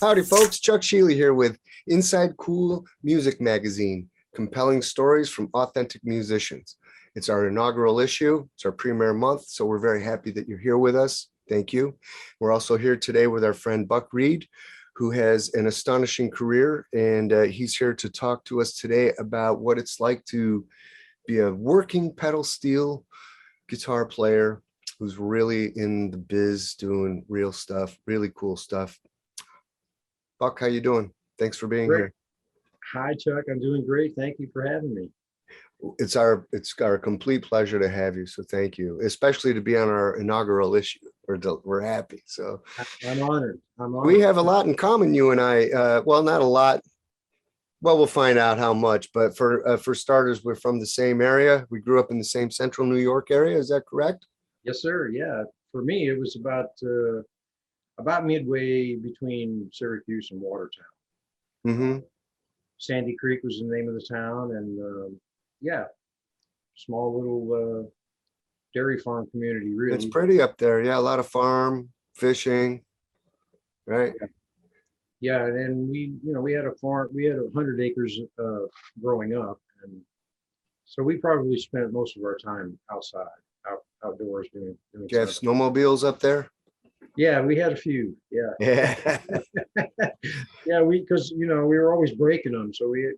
Howdy, folks. Chuck Shealy here with Inside Cool Music Magazine, compelling stories from authentic musicians. It's our inaugural issue. It's our premiere month, so we're very happy that you're here with us. Thank you. We're also here today with our friend Buck Reid, who has an astonishing career, and he's here to talk to us today about what it's like to be a working pedal steel guitar player who's really in the biz, doing real stuff, really cool stuff. Buck, how you doing? Thanks for being Great. here. Hi, Chuck. I'm doing great. Thank you for having me. It's our complete pleasure to have you. So thank you, especially to be on our inaugural issue. We're happy. So I'm honored. we have a lot in common, you and I. Well, not a lot. Well, we'll find out how much. But for starters, we're from the same area. We grew up in the same Central New York area. Is that correct? Yes, sir. Yeah. For me, it was about midway between Syracuse and Watertown. Mm-hmm. Sandy Creek was the name of the town, and yeah, small little dairy farm community, really. It's pretty up there. Yeah, a lot of farm, fishing, right? Yeah, and we had a farm. We had 100 acres growing up, and so we probably spent most of our time outside, outdoors doing Do you have stuff. snowmobiles up there? Yeah, we had a few. Yeah. Yeah. Yeah, because we were always breaking them, so we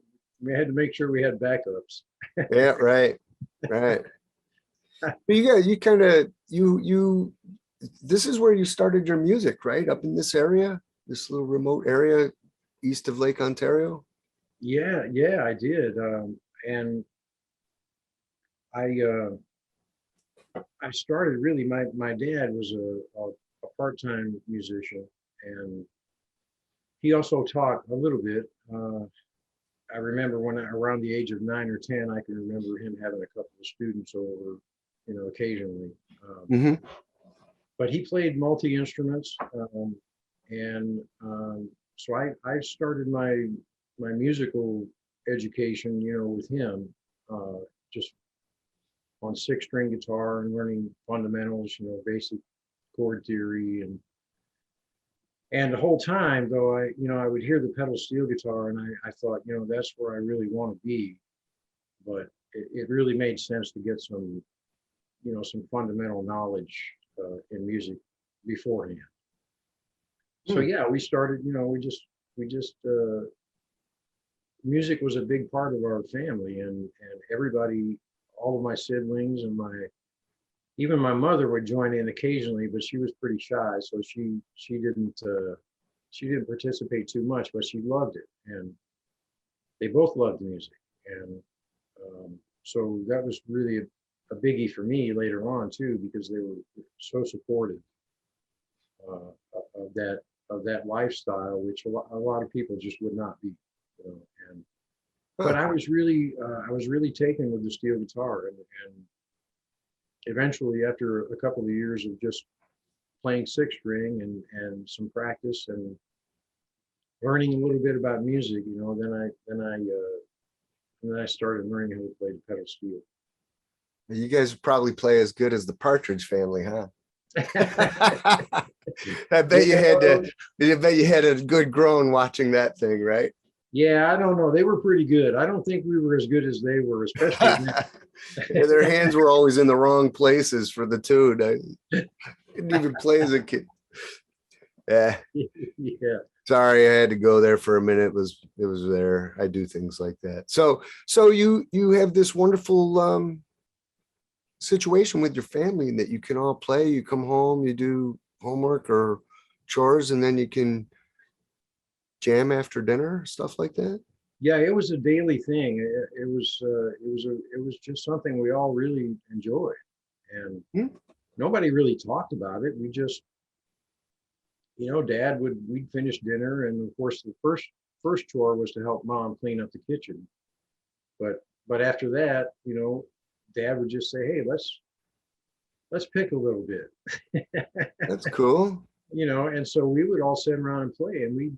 had to make sure we had backups. Yeah, right. Right. But you kind of you this is where you started your music, right? Up in this area, this little remote area east of Lake Ontario. Yeah, I did. And I started really. My dad was a part-time musician, and he also taught a little bit. I remember around the age of 9 or 10, I can remember him having a couple of students over, occasionally. Mm-hmm. But he played multi-instruments, and so I started my musical education, with him, just on six-string guitar and learning fundamentals, basic chord theory, and the whole time, though, I would hear the pedal steel guitar, and I thought, that's where I really want to be. But it really made sense to get some fundamental knowledge in music beforehand. So yeah, we started. We just music was a big part of our family, and everybody, all of my siblings and even my mother would join in occasionally, but she was pretty shy, so she didn't participate too much, but she loved it, and they both loved music, and so that was really a biggie for me later on too, because they were so supportive of that lifestyle, which a lot of people just would not be, and but I was really taken with the steel guitar, and eventually, after a couple of years of just playing six string and some practice and learning a little bit about music, then I started learning how to play the pedal steel. You guys probably play as good as the Partridge Family, huh? I bet you had a good groan watching that thing, right? Yeah, I don't know. They were pretty good. I don't think we were as good as they were, especially. Yeah, their hands were always in the wrong places for the tune. I didn't even play as a kid. Yeah. Yeah. Sorry, I had to go there for a minute. It was there. I do things like that. So you have this wonderful situation with your family that you can all play. You come home, you do homework or chores, and then you can jam after dinner, stuff like that. Yeah, it was a daily thing. It was just something we all really enjoyed, and nobody really talked about it. We just, we'd finish dinner, and of course the first chore was to help Mom clean up the kitchen. But after that, Dad would just say, "Hey, let's pick a little bit." That's cool. And so we would all sit around and play, and we'd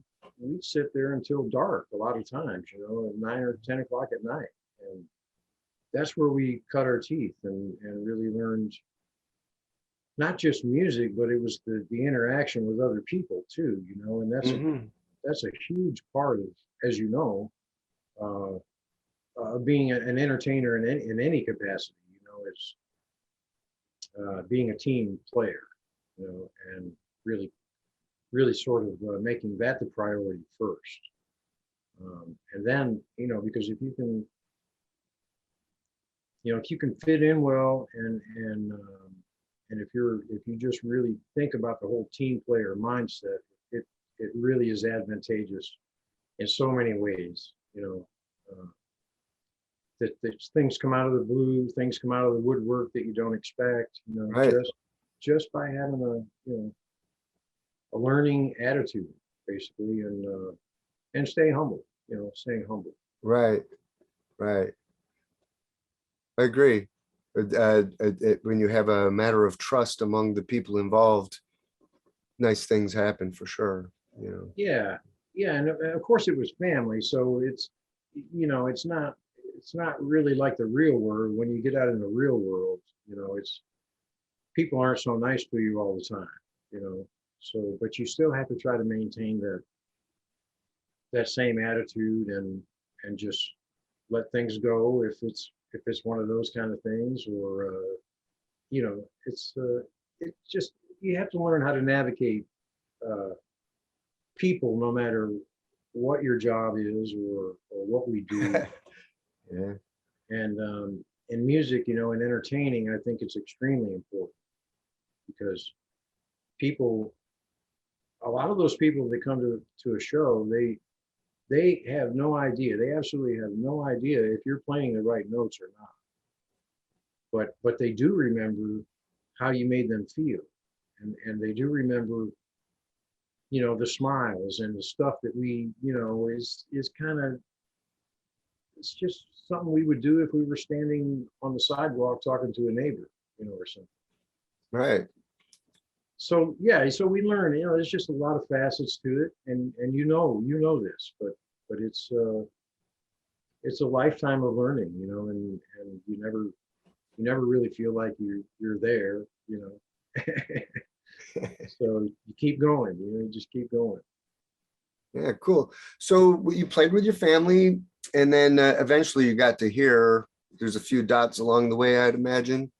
sit there until dark a lot of times, at 9 or 10 o'clock at night. And that's where we cut our teeth and really learned not just music, but it was the interaction with other people too, and that's that's a huge part of, as you know, uh, being an entertainer in any capacity, you know, is being a team player, you know, and really sort of making that the priority first. And then, you know, because if you can, you know, if you can fit in well and if you just really think about the whole team player mindset, it really is advantageous in so many ways, you know. That things come out of the blue, things come out of the woodwork that you don't expect, you know, Right. just by having a learning attitude, basically, and stay humble, you know, staying humble. Right. Right. I agree. When you have a matter of trust among the people involved, nice things happen for sure. You know. Yeah, yeah, and of course it was family, so it's, you know, it's not really like the real world. When you get out in the real world, you know, it's people aren't so nice to you all the time, you know. So, but you still have to try to maintain that same attitude and just let things go if it's one of those kind of things, or you know, it's just you have to learn how to navigate uh, people, no matter what your job is or what we do. Yeah. And in music, you know, in entertaining, I think it's extremely important because people, a lot of those people that come to a show, they have no idea. They absolutely have no idea if you're playing the right notes or not. But they do remember how you made them feel, and they do remember, you know, the smiles and the stuff that we, you know, is kind of, it's just something we would do if we were standing on the sidewalk talking to a neighbor, you know, or something. Right. So yeah, so we learn, you know, there's just a lot of facets to it, and you know this, but it's a lifetime of learning, you know, and you never really feel like you're there, you know. So you keep going, you know, you just keep going. Yeah, cool. So you played with your family, and then eventually you got to hear there's a few dots along the way, I'd imagine.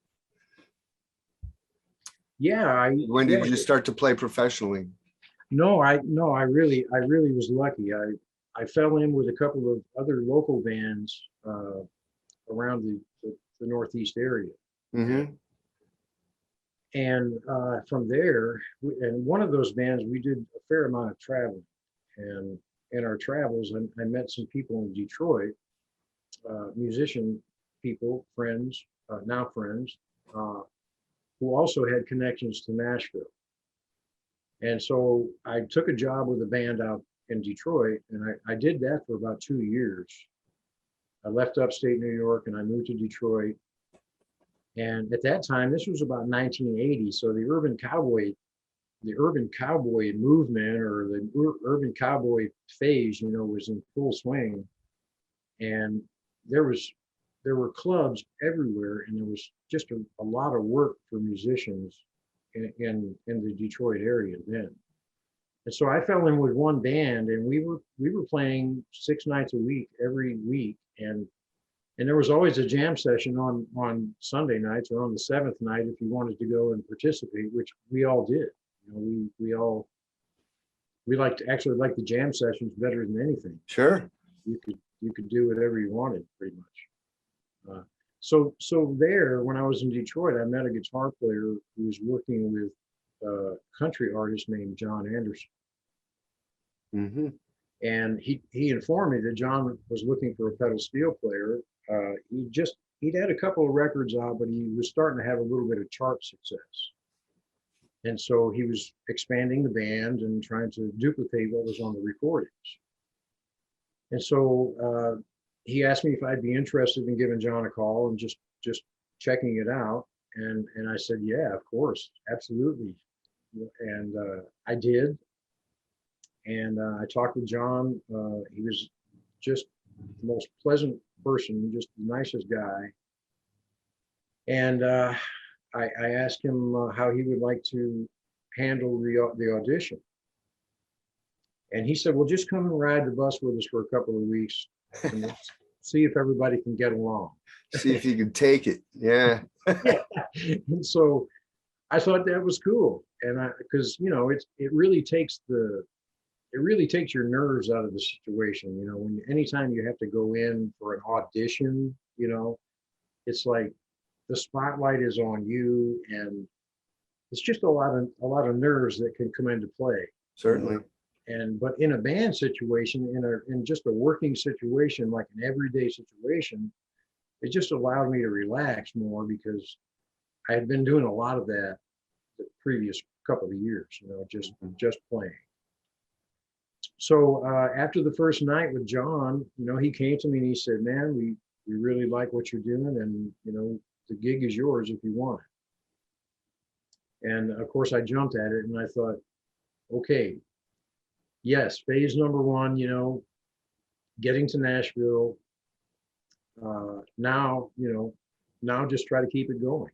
Yeah, When yeah. did you start to play professionally? No, I really was lucky. I fell in with a couple of other local bands around the Northeast area. Mm-hmm. And from there, and one of those bands, we did a fair amount of traveling. And in our travels, I met some people in Detroit, musician people, friends, now friends, uh, who also had connections to Nashville. And so I took a job with a band out in Detroit, and I did that for about 2 years. I left upstate New York and I moved to Detroit. And at that time, this was about 1980, so the urban cowboy movement, or the urban cowboy phase, you know, was in full swing. And there was there were clubs everywhere, and there was just a lot of work for musicians in the Detroit area then. And so I fell in with one band, and we were playing 6 nights a week every week, and there was always a jam session on Sunday nights, or on the seventh night if you wanted to go and participate, which we all did. You know, we liked, actually liked the jam sessions better than anything. Sure. You could do whatever you wanted pretty much. So there, when I was in Detroit, I met a guitar player who was working with a country artist named John Anderson. Mm-hmm. And he informed me that John was looking for a pedal steel player. He'd had a couple of records out, but he was starting to have a little bit of chart success. And so he was expanding the band and trying to duplicate what was on the recordings. And so he asked me if I'd be interested in giving John a call and just checking it out. And I said, yeah, of course, absolutely. And I did. And I talked with John. He was just the most pleasant person, just the nicest guy. And I asked him how he would like to handle the audition. And he said, well, just come and ride the bus with us for a couple of weeks and let's see if everybody can get along. See if you can take it. Yeah. Yeah. And so I thought that was cool. And because, it really takes your nerves out of the situation. Anytime you have to go in for an audition, it's like the spotlight is on you, and it's just a lot of nerves that can come into play. Certainly. But in a band situation, in just a working situation, like an everyday situation, it just allowed me to relax more because I had been doing a lot of that the previous couple of years, just playing. So after the first night with John, he came to me and he said, man, we really like what you're doing, and the gig is yours if you want it. And of course I jumped at it and I thought, okay, yes, phase number one, getting to Nashville. Now just try to keep it going.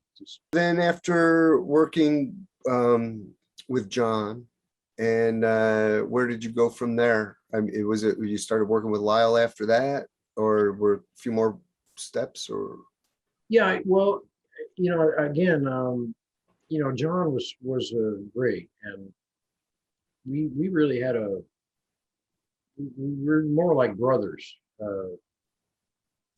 Then after working with John, and where did you go from there? I mean, you started working with Lyle after that, or were a few more steps, or? Yeah, well, again, John was great, and we really had we were more like brothers.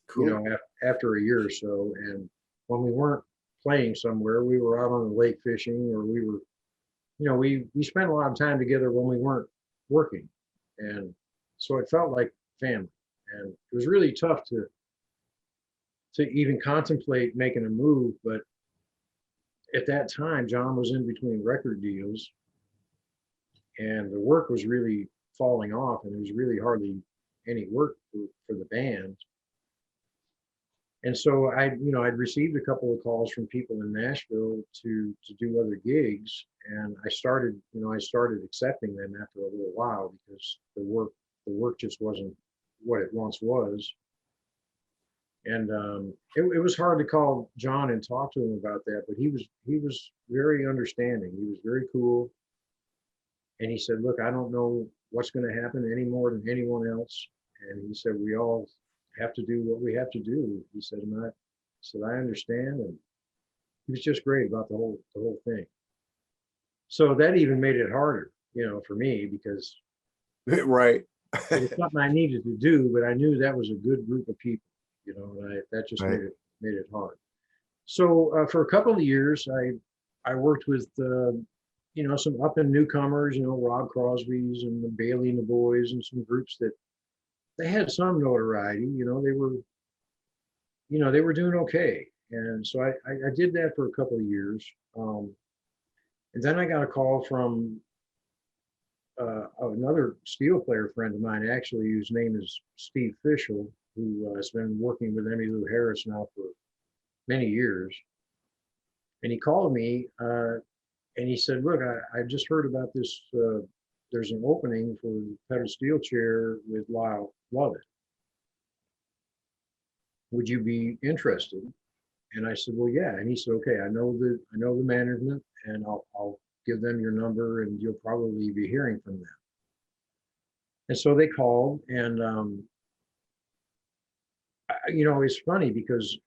Cool. After a year or so, and when we weren't playing somewhere, we were out on the lake fishing, or we were, we spent a lot of time together when we weren't working, and so it felt like family. And it was really tough to even contemplate making a move, but at that time, John was in between record deals, and the work was really falling off, and there was really hardly any work for the band. And so I'd received a couple of calls from people in Nashville to do other gigs, and I started accepting them after a little while because the work just wasn't what it once was. And it was hard to call John and talk to him about that, but he was very understanding. He was very cool, and he said, "Look, I don't know what's going to happen any more than anyone else," and he said, "We all have to do what we have to do." He said, I understand, and he was just great about the whole thing. So that even made it harder, for me, because Right. it was something I needed to do, but I knew that was a good group of people, and that just Right. made it hard. So for a couple of years, I worked with some up and newcomers, Rob Crosby's and the Bailey and the Boys, and some groups that they had some notoriety. They were doing okay, and so I did that for a couple of years, and then I got a call from another steel player friend of mine, actually, whose name is Steve Fischel, who has been working with Emmylou Harris now for many years. And he called me and he said, "Look, I just heard about this. There's an opening for the pedal steel chair with Lyle Lovett. Would you be interested?" And I said, "Well, yeah." And he said, "Okay, I know the management, and I'll give them your number, and you'll probably be hearing from them." And so they called, and it's funny because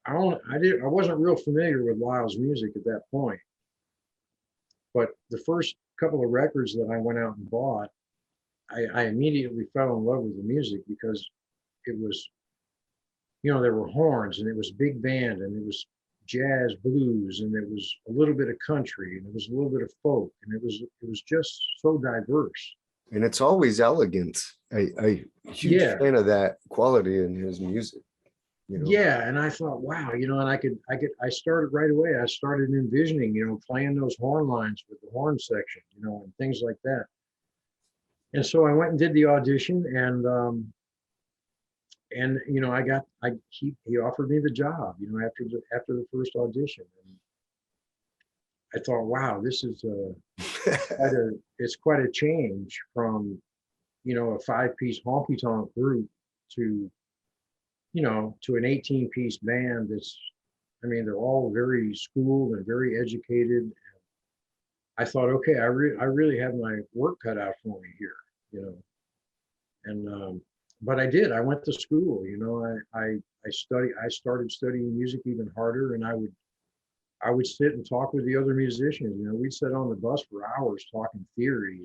I wasn't real familiar with Lyle's music at that point, but the first couple of records that I went out and bought, I immediately fell in love with the music because it was, there were horns, and it was big band, and it was jazz blues, and it was a little bit of country, and it was a little bit of folk, and it was just so diverse. And it's always elegant. I huge fan of that quality in his music. Yeah, and I thought, wow, and I started right away. I started envisioning, playing those horn lines with the horn section, and things like that. And so I went and did the audition, and he offered me the job, after the first audition. And I thought, wow, this is it's quite a change from, a 5-piece honky tonk group to an 18-piece band they're all very schooled and very educated. I thought, okay, I really have my work cut out for me here. you know. And but I did. I went to school. You know, I started studying music even harder, and I would sit and talk with the other musicians. You know, we'd sit on the bus for hours talking theory,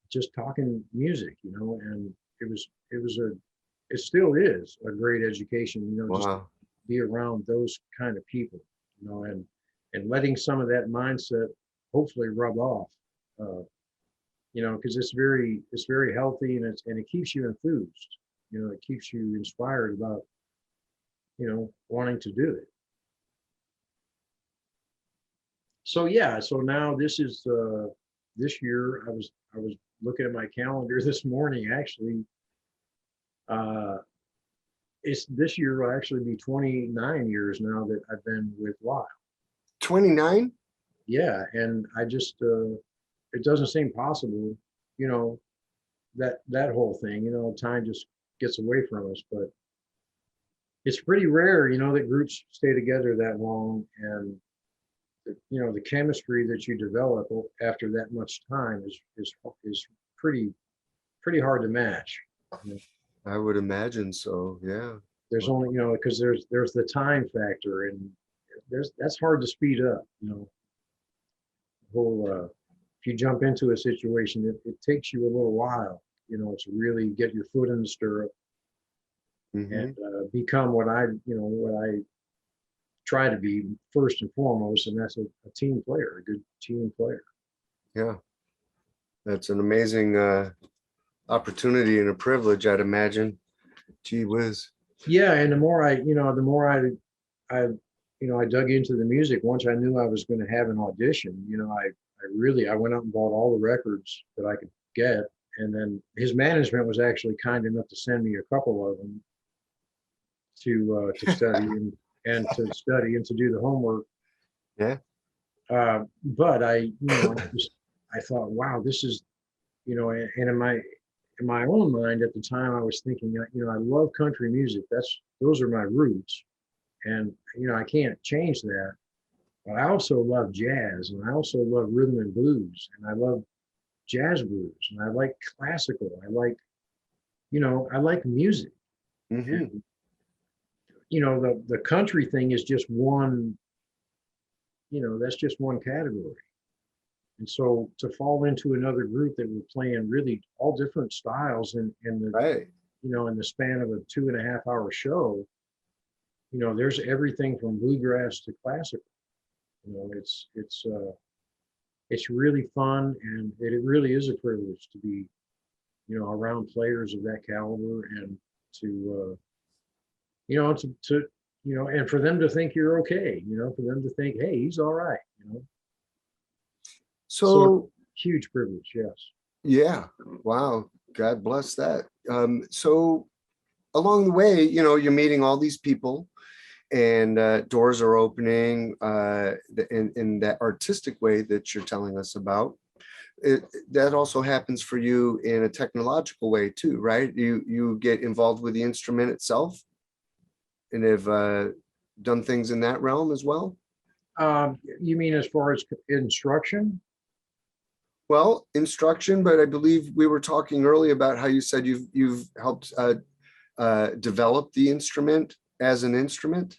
just talking music. You know, and it still is a great education. You know, just Wow. be around those kind of people. You know, and letting some of that mindset hopefully rub off. Uh, you know, because it's very healthy, and it keeps you enthused. You know, it keeps you inspired about, you know, wanting to do it. So yeah, so now this year I was looking at my calendar this morning actually. Uh, it's this year will actually be 29 years now that I've been with Lyle. 29? Yeah, and I just it doesn't seem possible, you know, that whole thing, you know, time just gets away from us, but it's pretty rare, you know, that groups stay together that long, and you know, the chemistry that you develop after that much time is pretty hard to match. You know, I would imagine so. Yeah. there's only, you know, because there's the time factor, and that's hard to speed up. You know, whole if you jump into a situation, it takes you a little while, you know, to really get your foot in the stirrup and Hmm. become what I try to be first and foremost, and that's a team player, a good team player. Yeah. That's an amazing opportunity and a privilege, I'd imagine. Gee whiz. Yeah, and the more I, you know, I dug into the music. Once I knew I was going to have an audition, you know, I went out and bought all the records that I could get, and then his management was actually kind enough to send me a couple of them to study and to do the homework. Yeah. But I thought, wow, this is, you know, and in my own mind at the time, I was thinking, you know, I love country music. Those are my roots, and you know, I can't change that. But I also love jazz, and I also love rhythm and blues, and I love jazz blues, and I like classical. I like, you know, I like music, Hmm. and you know, the country thing is just one, you know, that's just one category. And so to fall into another group that were playing really all different styles in the, Right. you know, in the span of a 2.5 hour show, you know, there's everything from bluegrass to classical. You know, it's really fun, and it really is a privilege to be, you know, around players of that caliber, and to you know, to you know, and for them to think you're okay, you know, for them to think, hey, he's all right, you know. So So, huge privilege, yes. yeah. Wow. God bless that. So along the way, you know, you're meeting all these people, and doors are opening in that artistic way that you're telling us about. That also happens for you in a technological way too, right? You get involved with the instrument itself and have done things in that realm as well. You mean as far as instruction? Well, instruction, but I believe we were talking earlier about how you said you've helped develop the instrument as an instrument.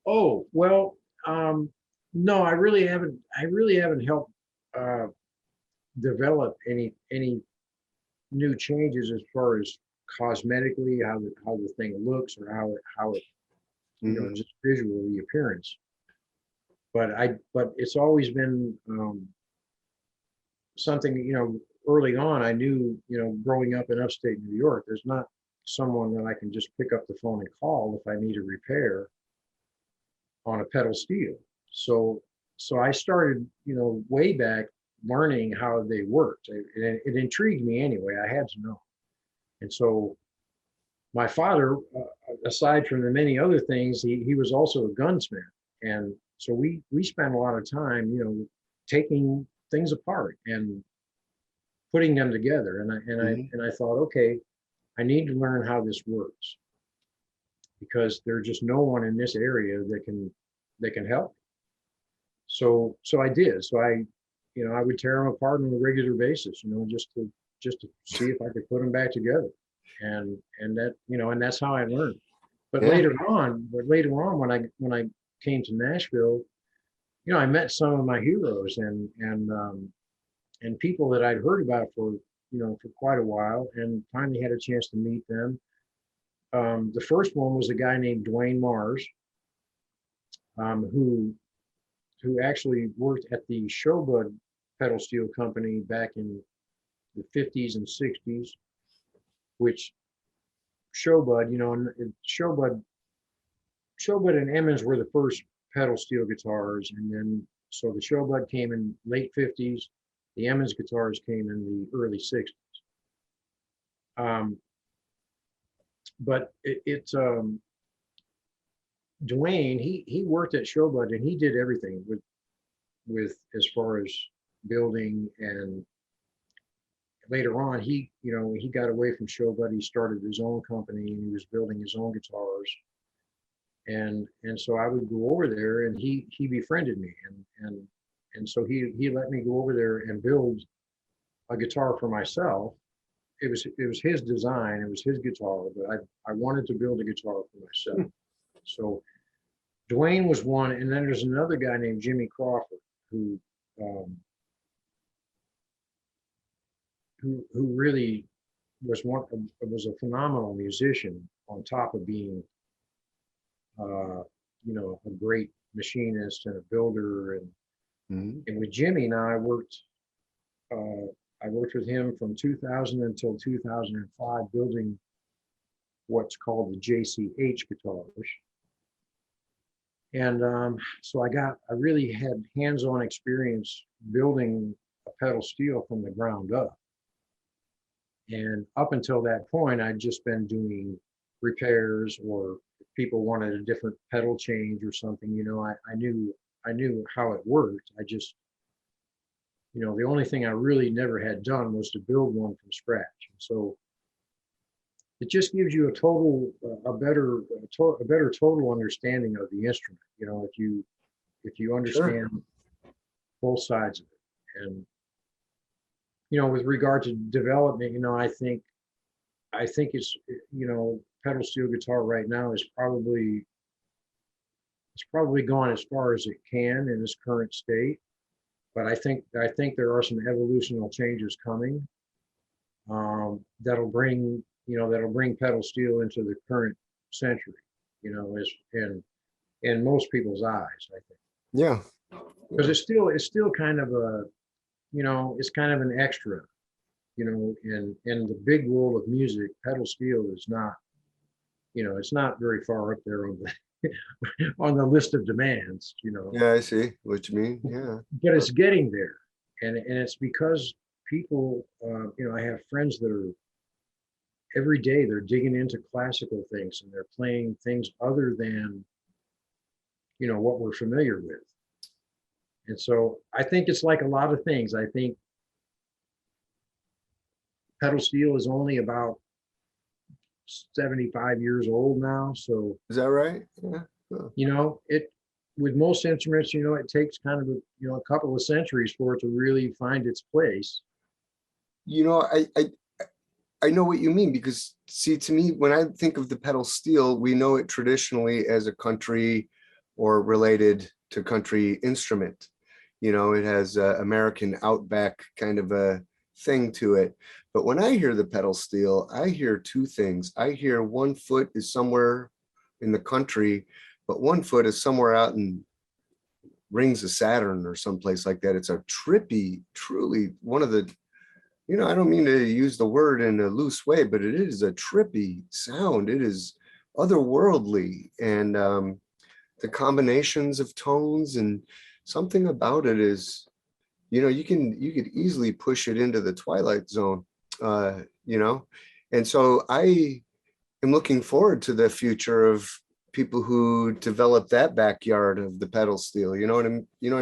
Oh, well, no, I really haven't. I really haven't helped uh, develop any new changes as far as cosmetically how the thing looks, or how it, you know, Mhm. just visually the appearance. But it's always been something, you know, early on. I knew, you know, growing up in upstate New York, there's not someone that I can just pick up the phone and call if I need a repair on a pedal steel. So I started, you know, way back learning how they worked. It intrigued me anyway. I had to know. And so my father, aside from the many other things, he was also a gunsmith. And so we spent a lot of time, you know, taking things apart and putting them together. Mhm. And I thought, okay, I need to learn how this works, because there's just no one in this area that can help. So I did. So I, you know, I would tear them apart on a regular basis, you know, just to see if I could put them back together. And that, and that's how I learned. But Yeah. later on, when I came to Nashville, I met some of my heroes and people that I'd heard about for quite a while, and finally had a chance to meet them. The first one was a guy named Duane Mars, who actually worked at the Showbud pedal steel company back in the 50s and 60s, which Showbud, and Showbud and Emmons were the first pedal steel guitars, and then so the Showbud came in late 50s, the Emmons guitars came in the early 60s. But Duane, he worked at Showbud, and he did everything with as far as building, and later on he got away from Showbud. He started his own company, and he was building his own guitars. And so I would go over there, and he befriended me, and so he let me go over there and build a guitar for myself. It was his design, it was his guitar, but I wanted to build a guitar for myself. So Duane was one, and then there's another guy named Jimmy Crawford who really was a phenomenal musician, on top of being a great machinist and a builder. And with Jimmy, now I worked with him from 2000 until 2005, building what's called the JCH guitars. And so I really had hands-on experience building a pedal steel from the ground up. And up until that point, I'd just been doing repairs, or if people wanted a different pedal change or something, I knew how it worked. I just, the only thing I really never had done was to build one from scratch. And so it just gives you a better total understanding of the instrument. If you understand both sides of it. And with regard to development, I think it's, pedal steel guitar right now is probably gone as far as it can in its current state. But I think there are some evolutional changes coming that'll bring pedal steel into the current century, in most people's eyes, I think. Yeah. Because it's still kind of it's kind of an extra, in the big world of music. Pedal steel is not, it's not very far up there on the on the list of demands, Yeah, I see what you mean. Yeah. But it's getting there, and it's because people, I have friends that are every day they're digging into classical things, and they're playing things other than what we're familiar with. And so I think it's like a lot of things. I think pedal steel is only about 75 years old now. So Is that right? Yeah. Oh. It, with most instruments, it takes kind of a couple of centuries for it to really find its place. I know what you mean, because see, to me, when I think of the pedal steel, we know it traditionally as a country or related to country instrument. It has American outback kind of a thing to it. But when I hear the pedal steel, I hear two things. I hear one foot is somewhere in the country, but one foot is somewhere out in Rings of Saturn or someplace like that. It's a trippy, truly one of the, I don't mean to use the word in a loose way, but it is a trippy sound. It is otherworldly. And the combinations of tones, and something about it is, you could easily push it into the Twilight Zone, and so I am looking forward to the future of people who develop that backyard of the pedal steel. You know what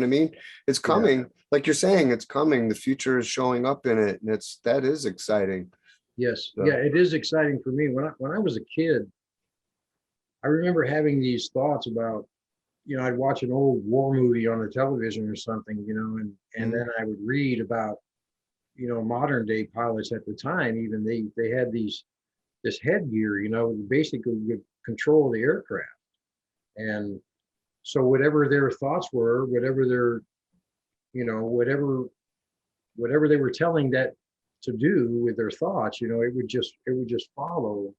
I mean? It's coming. Yeah. Like you're saying, it's coming. The future is showing up in it, and that is exciting. Yes. So. Yeah, it is exciting for me. When I was a kid, I remember having these thoughts about, I'd watch an old war movie on the television or something, and then I would read about, modern day pilots at the time, even they had this headgear, basically would control the aircraft. And so whatever their thoughts were, whatever their, whatever they were telling that to do with their thoughts, it would just follow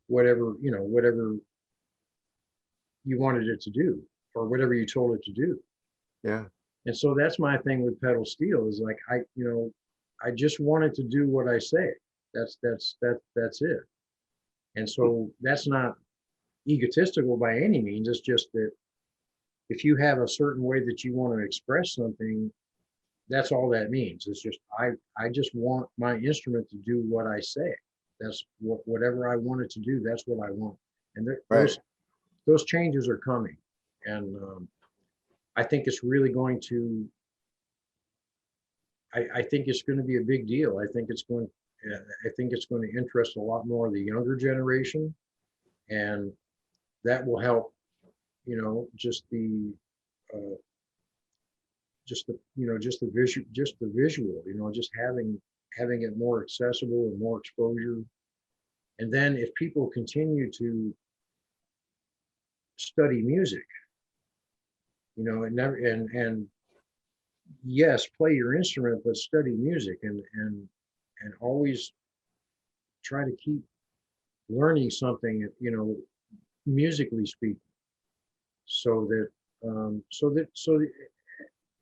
whatever you wanted it to do, or whatever you told it to do. Yeah. And so that's my thing with pedal steel, is like, I just wanted to do what I say. That's it. And so that's not egotistical by any means. It's just that if you have a certain way that you want to express something, that's all that means. It's just, I just want my instrument to do what I say. That's whatever I want it to do. That's what I want. And Right. those changes are coming. And I think it's really going to, I think it's going to be a big deal. I think it's going to interest a lot more of the younger generation, and that will help, just the visual, just having it more accessible and more exposure. And then if people continue to study music, and yes, play your instrument, but study music, and always try to keep learning something, musically speaking, so that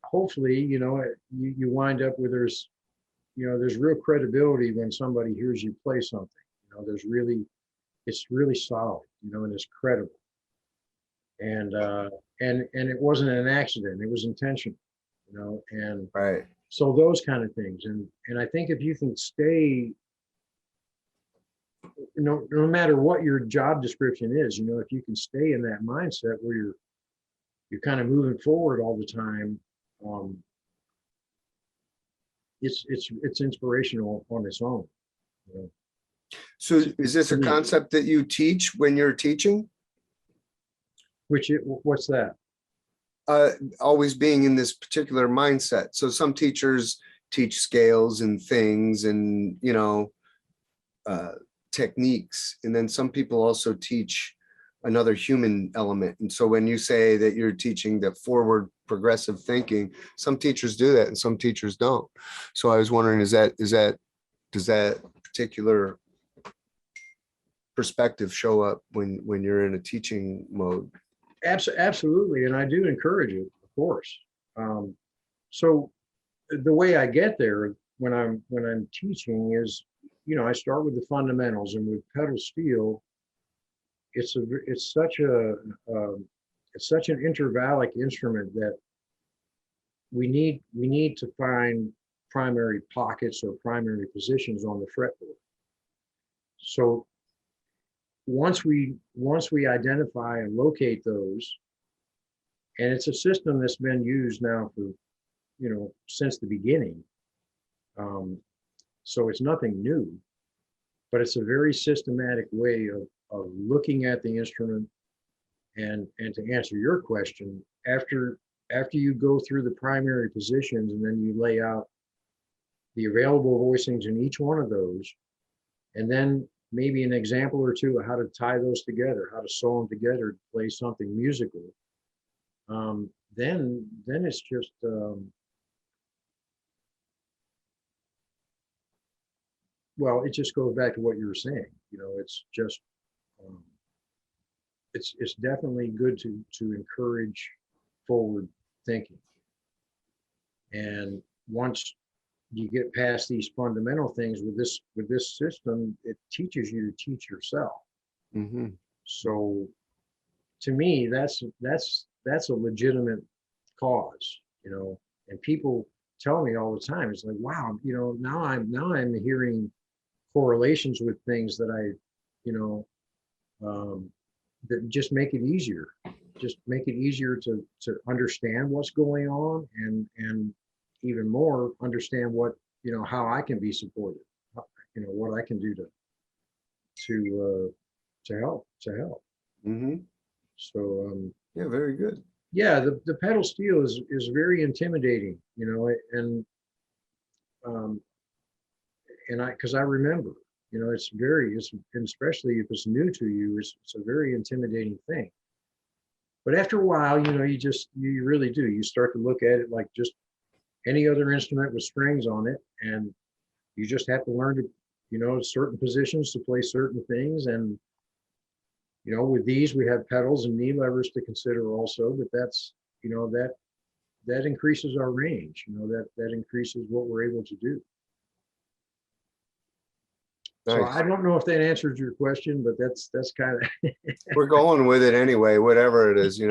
hopefully, you wind up with there's real credibility when somebody hears you play something. It's really solid, and it's credible. And it wasn't an accident, it was intentional, and Right. so those kind of things. And I think if you can stay, no matter what your job description is, if you can stay in that mindset where you're kind of moving forward all the time, it's inspirational on its own. So is this a concept that you teach when you're teaching? What's that? Always being in this particular mindset. So some teachers teach scales and things and, techniques. And then some people also teach another human element. And so when you say that you're teaching the forward progressive thinking, some teachers do that and some teachers don't. So I was wondering, does that particular perspective show up when you're in a teaching mode? Absolutely. And I do encourage it, of course. So the way I get there when I'm teaching is, I start with the fundamentals, and with pedal steel, it's such an intervallic instrument that we need to find primary pockets or primary positions on the fretboard. So once we identify and locate those, and it's a system that's been used now for, since the beginning. So it's nothing new, but it's a very systematic way of looking at the instrument. And to answer your question, after you go through the primary positions, and then you lay out the available voicings in each one of those, and then maybe an example or two of how to tie those together, how to sew them together to play something musical, then it's just, well, it just goes back to what you were saying. It's just, it's definitely good to encourage forward thinking. And once you get past these fundamental things with this system, it teaches you to teach yourself. Mm-hmm. So to me, that's a legitimate cause, and people tell me all the time, it's like, wow, now I'm hearing correlations with things that that just make it easier to understand what's going on, and even more understand what, how I can be supported, what I can do to help. Mm-hmm. So yeah, very good. Yeah, the pedal steel is very intimidating, and because I remember, and especially if it's new to you, it's a very intimidating thing. But after a while, you really do. You start to look at it like just any other instrument with strings on it, and you just have to learn to, certain positions to play certain things. And, with these, we have pedals and knee levers to consider also, but that's, that increases our range, that increases what we're able to do. So Nice. I don't know if that answers your question, but that's kind of. We're going with it anyway, whatever it is,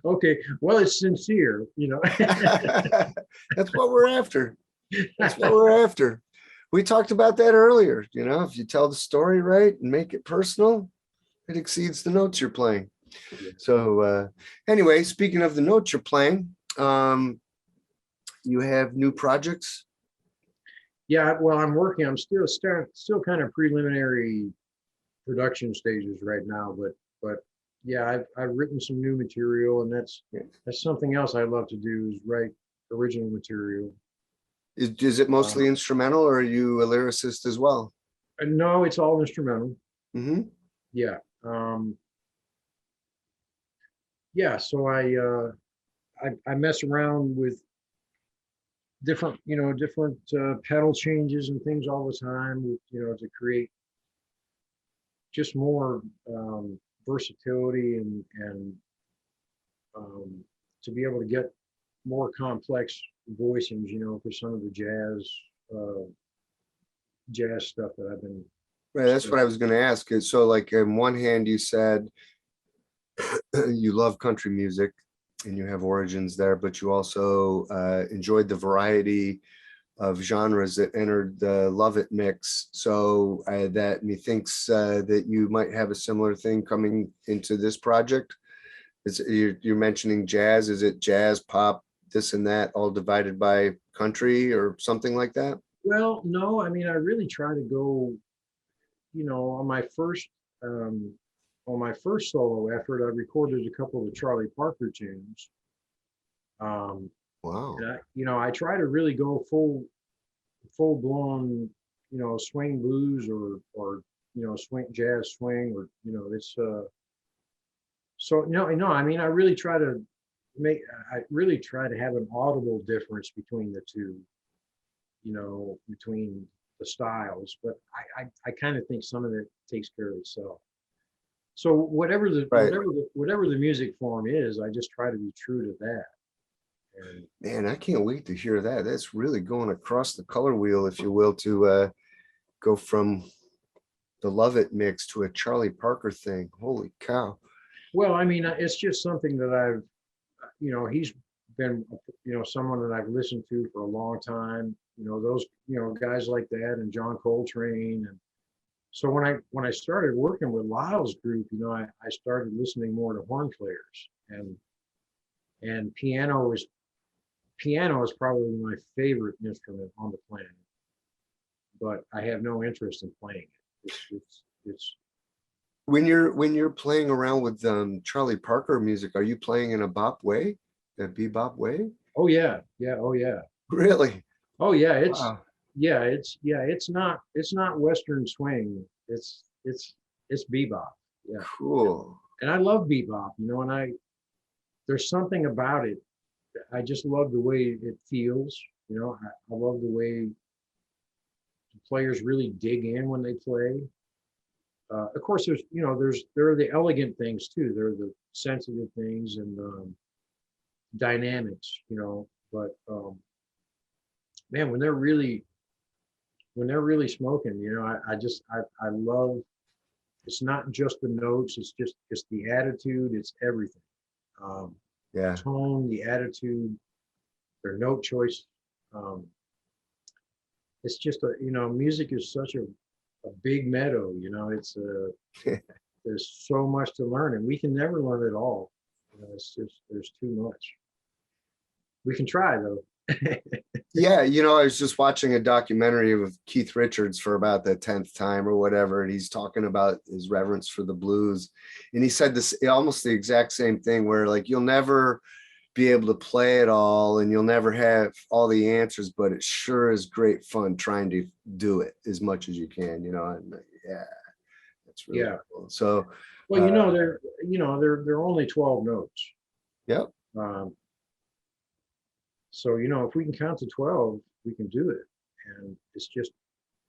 Okay, well, it's sincere, That's what we're after. That's what we're after. We talked about that earlier. If you tell the story right and make it personal, it exceeds the notes you're playing. Yeah. So anyway, speaking of the notes you're playing, you have new projects? Yeah, well, I'm still kind of preliminary production stages right now, but yeah, I've written some new material, and that's something else I love to do, is write original material. Is it mostly instrumental, or are you a lyricist as well? No, it's all instrumental. Mm-hmm. Yeah. Yeah, so I mess around with different pedal changes and things all the time, to create just more versatility and to be able to get more complex voicings, for some of the jazz stuff that I've been. Right, that's what I was going to ask. So, like, on one hand, you said you love country music and you have origins there, but you also enjoyed the variety of genres that entered the Lovett mix. So that methinks that you might have a similar thing coming into this project. You're mentioning jazz. Is it jazz, pop, this and that, all divided by country or something like that? Well, no, I mean, I really try to go, on my first solo effort, I recorded a couple of Charlie Parker tunes. Wow. And I try to really go full blown, swing blues or swing jazz swing, or it's so no, I mean, I really try to have an audible difference between the two, between the styles, but I kind of think some of it takes care of itself. So whatever the music form is, I just try to be true to that. And man, I can't wait to hear that. That's really going across the color wheel, if you will, to go from the Lovett mix to a Charlie Parker thing. Holy cow. Well, I mean, it's just something that I've, he's been, someone that I've listened to for a long time, those, guys like that, and John Coltrane. And so when I started working with Lyle's group, I started listening more to horn players, and piano is probably my favorite instrument on the planet, but I have no interest in playing it. It's When you're playing around with Charlie Parker music, are you playing in a bop way, a Be-Bop way? oh yeah, oh yeah, Really? oh yeah. Wow. It's not Western swing. It's bebop. Yeah, Cool. and I love bebop. And there's something about it. I just love the way it feels. I love the way the players really dig in when they play. Of course, there are the elegant things too. There are the sensitive things and dynamics, But man, when they're really smoking, I love. It's not just the notes. It's the attitude. It's everything. Yeah. Tone, the attitude, their note choice. It's just music is such a big meadow. It's there's so much to learn, and we can never learn it all. It's just there's too much. We can try though. Yeah, I was just watching a documentary of Keith Richards for about the 10th time or whatever, and he's talking about his reverence for the blues. And he said this almost the exact same thing, where like you'll never be able to play it all, and you'll never have all the answers, but it sure is great fun trying to do it as much as you can, and yeah, that's really Yeah. cool. So, Well, they're only 12 notes. yep. Um, so, if we can count to 12, we can do it. And it's just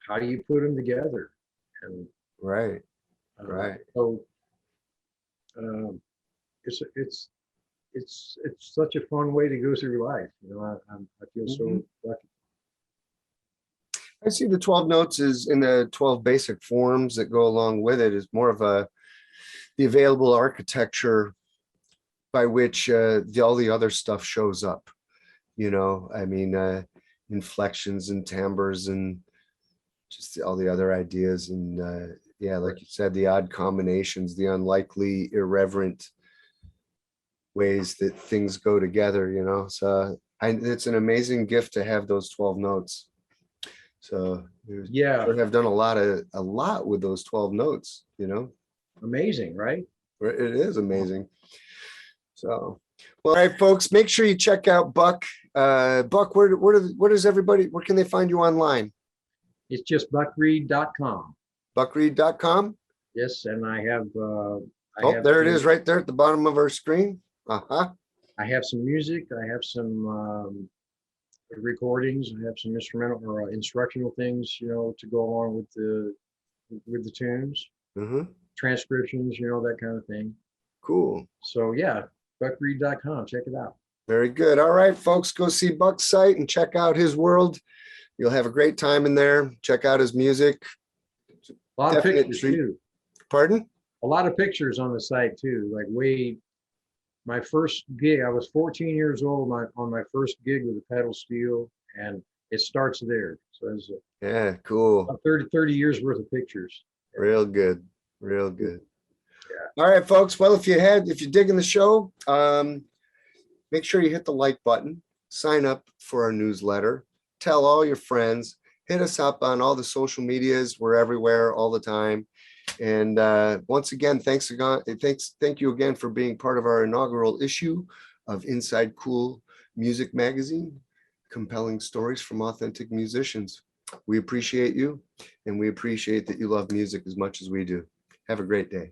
how you put them together. And Right. Right. So um, it's such a fun way to go through life. I feel so lucky. I see the 12 notes is in the 12 basic forms that go along with it is more of the available architecture by which all the other stuff shows up. I mean, inflections and timbres and just all the other ideas. And yeah, like you said, the odd combinations, the unlikely, irreverent ways that things go together, So it's an amazing gift to have those 12 notes. So Yeah, have done a lot with those 12 notes, amazing, right? It is amazing. So, well, all right, folks, make sure you check out Buck. Buck, where can they find you online? It's just buckreid.com. Buckreid.com. Yes, and I have There it is right there at the bottom of our screen. Uh-huh. I have some music. I have some recordings. I have some instrumental or instructional things, to go along with the tunes, transcriptions, that kind of thing. Cool. So yeah, buckreid.com. Check it out. Very good. All right, folks, go see Buck's site and check out his world. You'll have a great time in there. Check out his music. A lot of pictures too. Pardon? A lot of pictures on the site too. Like my first gig, I was 14 years old on my first gig with the pedal steel, and it starts there. So it's yeah, cool. 30 years worth of pictures. Real good. Real good. Yeah. All right, folks. Well, if you're digging the show, make sure you hit the like button, sign up for our newsletter, tell all your friends, hit us up on all the social medias. We're everywhere all the time. And once again, thank you again for being part of our inaugural issue of Inside Cool Music Magazine, compelling stories from authentic musicians. We appreciate you, and we appreciate that you love music as much as we do. Have a great day.